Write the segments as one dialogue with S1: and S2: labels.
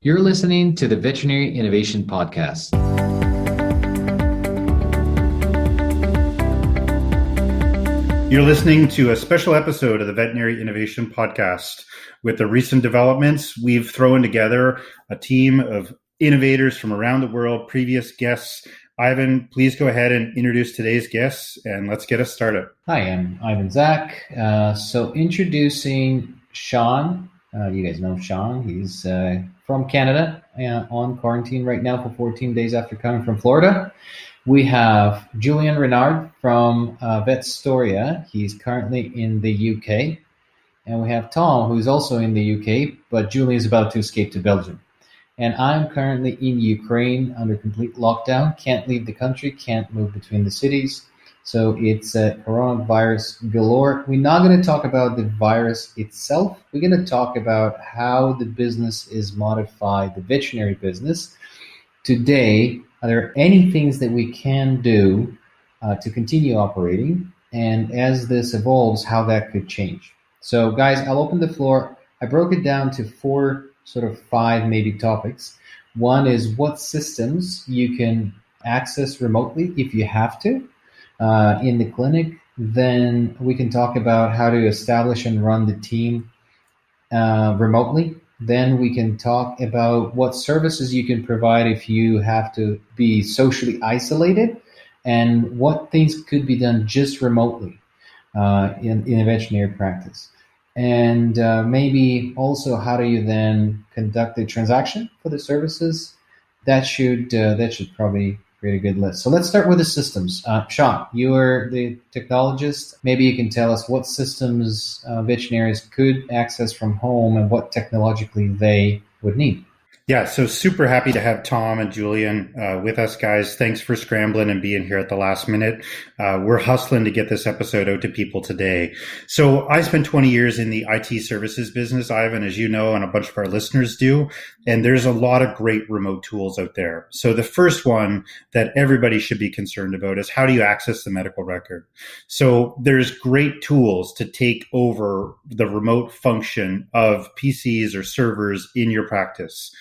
S1: You're listening to the Veterinary Innovation Podcast.
S2: You're listening to a special episode of the Veterinary Innovation Podcast. With the recent developments, we've thrown together a team of innovators from around the world, previous guests. Ivan, please go ahead and introduce today's guests, and let's get us started.
S1: Hi, I'm Ivan Zach. So introducing Shawn. You guys know Shawn. He's from Canada, on quarantine right now for 14 days after coming from Florida. We have Julien Renard from Vetstoria. He's currently in the UK. And we have Thom, who's also in the UK, but Julien is about to escape to Belgium. And I'm currently in Ukraine under complete lockdown. Can't leave the country, can't move between the cities. So it's coronavirus galore. We're not going to talk about the virus itself. We're going to talk about how the business is modified, the veterinary business. Today, are there any things that we can do to continue operating? And as this evolves, how that could change. So guys, I'll open the floor. I broke it down to five maybe topics. One is what systems you can access remotely if you have to in the clinic. Then we can talk about how to establish and run the team remotely. Then we can talk about what services you can provide if you have to be socially isolated and what things could be done just remotely in a veterinary practice. And maybe also how do you then conduct a transaction for the services? That should probably create a good list. So let's start with the systems. Shawn, you are the technologist. Maybe you can tell us what systems veterinarians could access from home and what technologically they would need.
S2: Yeah, so super happy to have Thom and Julien with us, guys. Thanks for scrambling and being here at the last minute. We're hustling to get this episode out to people today. So I spent 20 years in the IT services business, Ivan, as you know, and a bunch of our listeners do. And there's a lot of great remote tools out there. So the first one that everybody should be concerned about is how do you access the medical record? So there's great tools to take over the remote function of PCs or servers in your practice.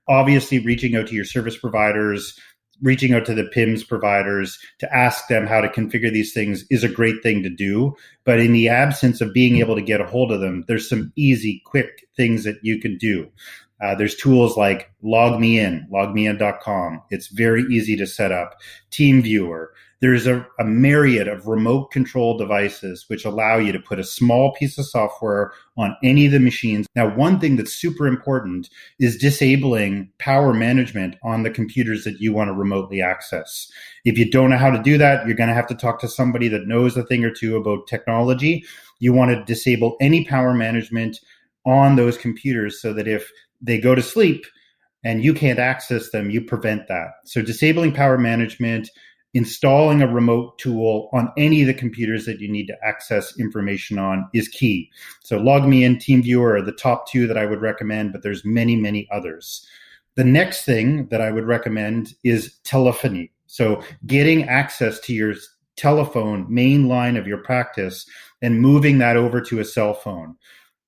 S2: Obviously, reaching out to your service providers, reaching out to the PIMS providers to ask them how to configure these things is a great thing to do. But in the absence of being able to get a hold of them, there's some easy, quick things that you can do. There's tools like logmein.com. It's very easy to set up. TeamViewer. There's a myriad of remote control devices which allow you to put a small piece of software on any of the machines. Now, one thing that's super important is disabling power management on the computers that you want to remotely access. If you don't know how to do that, you're going to have to talk to somebody that knows a thing or two about technology. You want to disable any power management on those computers so that if they go to sleep and you can't access them, you prevent that. So disabling power management, installing a remote tool on any of the computers that you need to access information on is key. So LogMeIn, TeamViewer are the top two that I would recommend, but there's many, many others. The next thing that I would recommend is telephony. So getting access to your telephone main line of your practice and moving that over to a cell phone.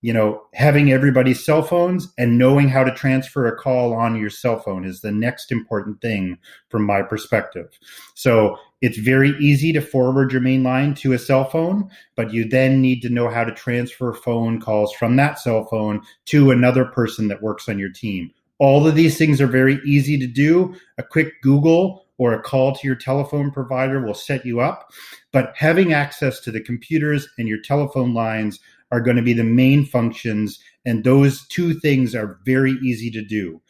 S2: You know, having everybody's cell phones and knowing how to transfer a call on your cell phone is the next important thing from my perspective. So it's very easy to forward your main line to a cell phone, but you then need to know how to transfer phone calls from that cell phone to another person that works on your team. All of these things are very easy to do. A quick Google or a call to your telephone provider will set you up. But having access to the computers and your telephone lines are going to be the main functions, and those two things are very easy to do.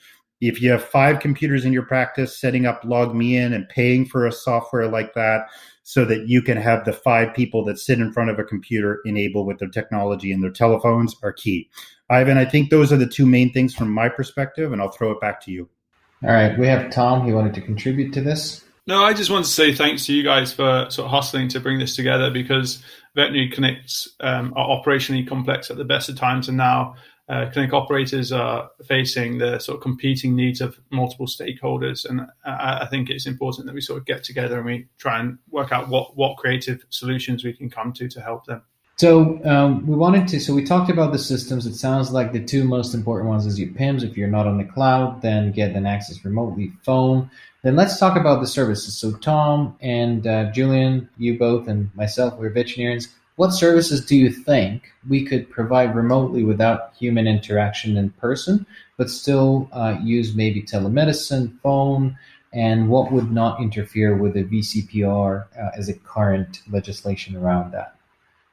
S2: If you have 5 computers in your practice, setting up LogMeIn and paying for a software like that so that you can have the 5 people that sit in front of a computer enabled with their technology and their telephones are key. Ivan, I think those are the two main things from my perspective, and I'll throw it back to you.
S1: All right, we have Thom. He wanted to contribute to this.
S3: No, I just want to say thanks to you guys for sort of hustling to bring this together, because veterinary clinics are operationally complex at the best of times, and now clinic operators are facing the sort of competing needs of multiple stakeholders. And I think it's important that we sort of get together and we try and work out what creative solutions we can come to help them.
S1: So we talked about the systems. It sounds like the two most important ones is your PIMS. If you're not on the cloud, then get an access remotely phone. Then let's talk about the services. So Thom and Julien, you both and myself, we're veterinarians. What services do you think we could provide remotely without human interaction in person, but still use maybe telemedicine, phone, and what would not interfere with the VCPR as a current legislation around that?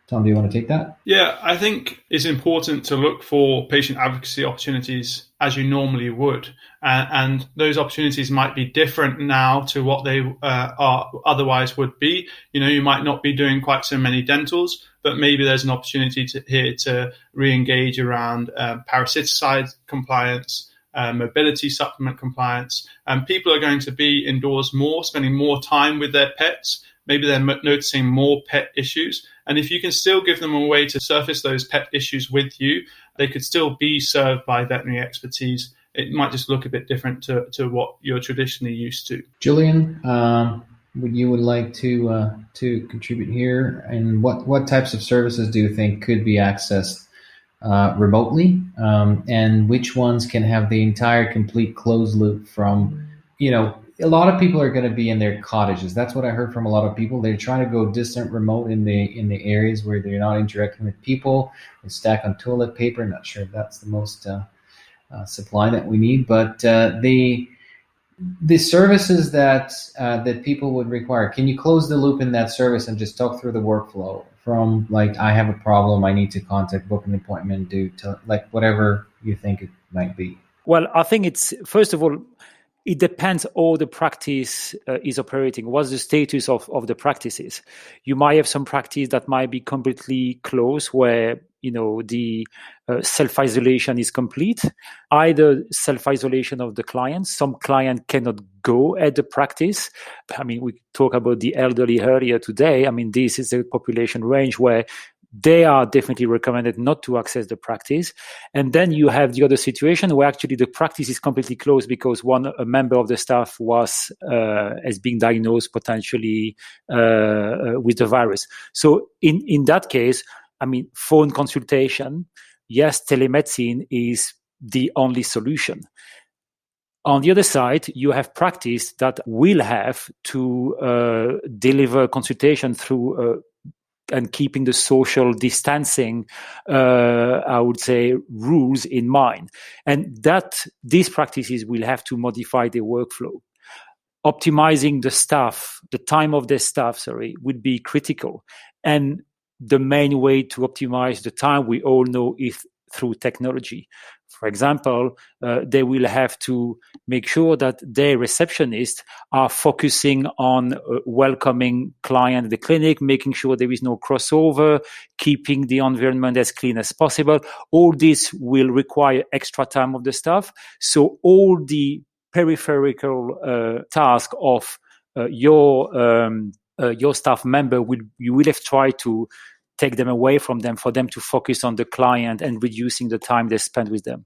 S1: Thom, do you want to take that?
S3: Yeah, I think it's important to look for patient advocacy opportunities as you normally would. And those opportunities might be different now to what they are otherwise would be. You might not be doing quite so many dentals, but maybe there's an opportunity here to re-engage around parasiticide compliance, mobility supplement compliance. People are going to be indoors more, spending more time with their pets. Maybe they're noticing more pet issues. And if you can still give them a way to surface those pet issues with you, they could still be served by veterinary expertise. It might just look a bit different to what you're traditionally used to.
S1: Julien, would you like to contribute here? And what types of services do you think could be accessed remotely? And which ones can have the entire complete closed loop from, a lot of people are going to be in their cottages. That's what I heard from a lot of people. They're trying to go distant remote in the areas where they're not interacting with people. They stack on toilet paper. Not sure if that's the most supply that we need, but the services that people would require. Can you close the loop in that service and just talk through the workflow from like, I have a problem, I need to book an appointment, to like whatever you think it might be?
S4: Well, I think it's, first of all, it depends how the practice is operating. What's the status of the practices? You might have some practice that might be completely closed where, the self-isolation is complete. Either self-isolation of the client, some client cannot go at the practice. I mean, we talked about the elderly earlier today. I mean, this is a population range where they are definitely recommended not to access the practice. And then you have the other situation where actually the practice is completely closed because a member of the staff has been diagnosed potentially with the virus. So in that case, I mean, phone consultation, yes, telemedicine is the only solution. On the other side, you have practice that will have to deliver consultation through and keeping the social distancing, I would say, rules in mind. And that these practices will have to modify their workflow. Optimizing the time of their staff, would be critical. And the main way to optimize the time, we all know, is through technology. For example, they will have to make sure that their receptionists are focusing on welcoming clients at the clinic, making sure there is no crossover, keeping the environment as clean as possible. All this will require extra time of the staff. So all the peripheral task of your staff member, you will have tried to take them away from them for them to focus on the client and reducing the time they spend with them.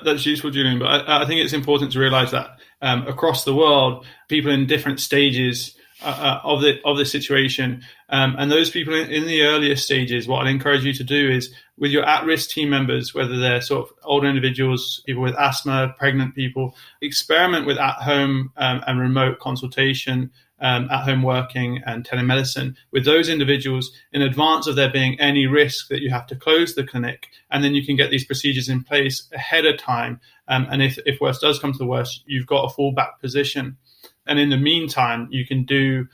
S3: That's useful, Julien. But I think it's important to realize that across the world, people in different stages of the situation, and those people in the earlier stages, what I'd encourage you to do is with your at-risk team members, whether they're sort of older individuals, people with asthma, pregnant people, experiment with at-home and remote consultation, at-home working and telemedicine with those individuals in advance of there being any risk that you have to close the clinic. And then you can get these procedures in place ahead of time. And if worse does come to the worst, you've got a fallback position. And in the meantime, you can do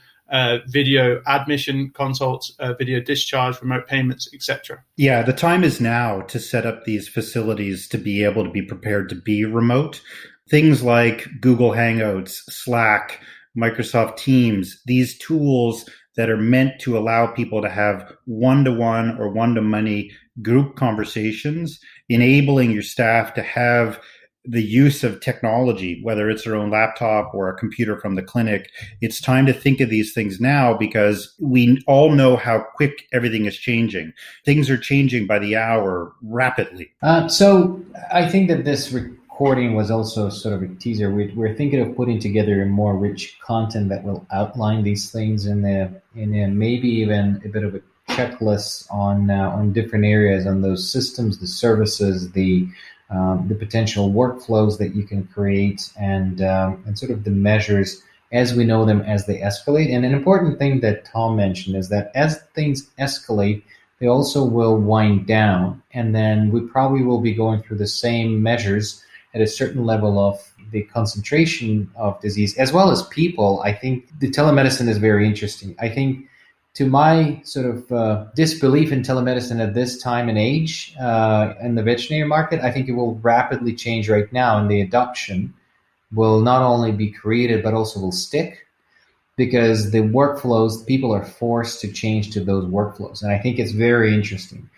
S3: video admission consults, video discharge, remote payments, etc.
S2: Yeah, the time is now to set up these facilities to be able to be prepared to be remote. Things like Google Hangouts, Slack, Microsoft Teams, these tools that are meant to allow people to have one-to-one or one-to-many group conversations, enabling your staff to have the use of technology, whether it's their own laptop or a computer from the clinic. It's time to think of these things now because we all know how quick everything is changing. Things are changing by the hour rapidly.
S1: So I think that this recording was also sort of a teaser. We're thinking of putting together a more rich content that will outline these things in a maybe even a bit of a checklists on different areas, on those systems, the services, the potential workflows that you can create, and sort of the measures as we know them as they escalate. And an important thing that Thom mentioned is that as things escalate, they also will wind down, and then we probably will be going through the same measures at a certain level of the concentration of disease, as well as people. I think the telemedicine is very interesting. I think, to my sort of disbelief in telemedicine at this time and age in the veterinary market, I think it will rapidly change right now, and the adoption will not only be created, but also will stick, because the workflows, people are forced to change to those workflows. And I think it's very interesting.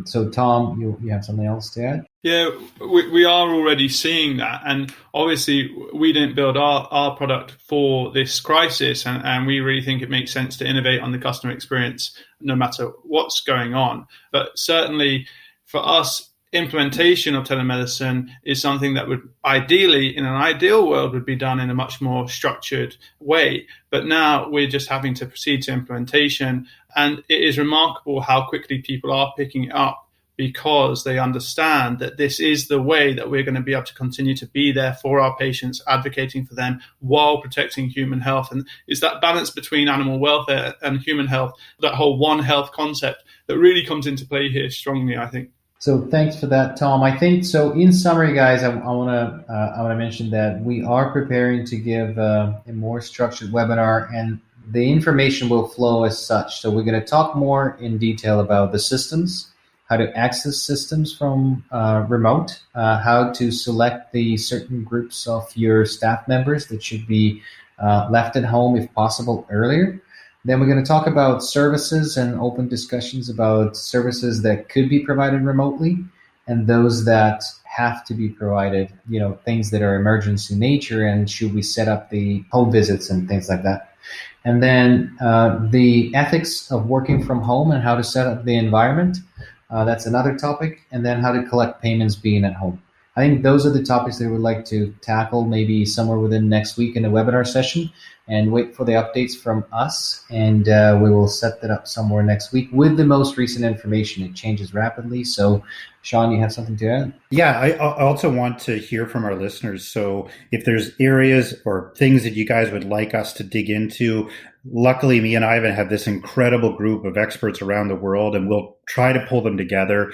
S1: So Thom, you have something else to add?
S3: Yeah, we are already seeing that. And obviously we didn't build our product for this crisis. And we really think it makes sense to innovate on the customer experience no matter what's going on. But certainly for us, implementation of telemedicine is something that would ideally, in an ideal world, would be done in a much more structured way. But now we're just having to proceed to implementation. And it is remarkable how quickly people are picking it up, because they understand that this is the way that we're going to be able to continue to be there for our patients, advocating for them while protecting human health. And it's that balance between animal welfare and human health, that whole One Health concept, that really comes into play here strongly, I think.
S1: So thanks for that, Thom. I think so. In summary, guys, I want to mention that we are preparing to give a more structured webinar, and the information will flow as such. So we're going to talk more in detail about the systems, how to access systems from remote, how to select the certain groups of your staff members that should be left at home if possible earlier. Then we're going to talk about services and open discussions about services that could be provided remotely and those that have to be provided, things that are emergency nature, and should we set up the home visits and things like that. And then the ethics of working from home and how to set up the environment. That's another topic. And then how to collect payments being at home. I think those are the topics that we would like to tackle maybe somewhere within next week in a webinar session, and wait for the updates from us. And we will set that up somewhere next week with the most recent information. It changes rapidly. So Shawn, you have something to add?
S2: Yeah, I also want to hear from our listeners. So if there's areas or things that you guys would like us to dig into, luckily me and Ivan have this incredible group of experts around the world, and we'll try to pull them together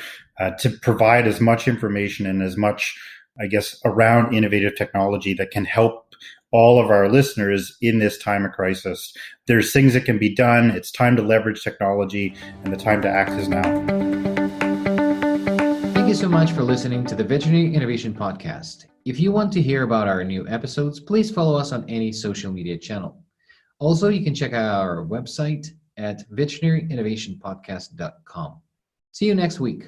S2: to provide as much information and as much, I guess, around innovative technology that can help all of our listeners in this time of crisis. There's things that can be done. It's time to leverage technology, and the time to act is now.
S1: Thank you so much for listening to the Veterinary Innovation Podcast. If you want to hear about our new episodes, please follow us on any social media channel. Also, you can check out our website at veterinaryinnovationpodcast.com. See you next week.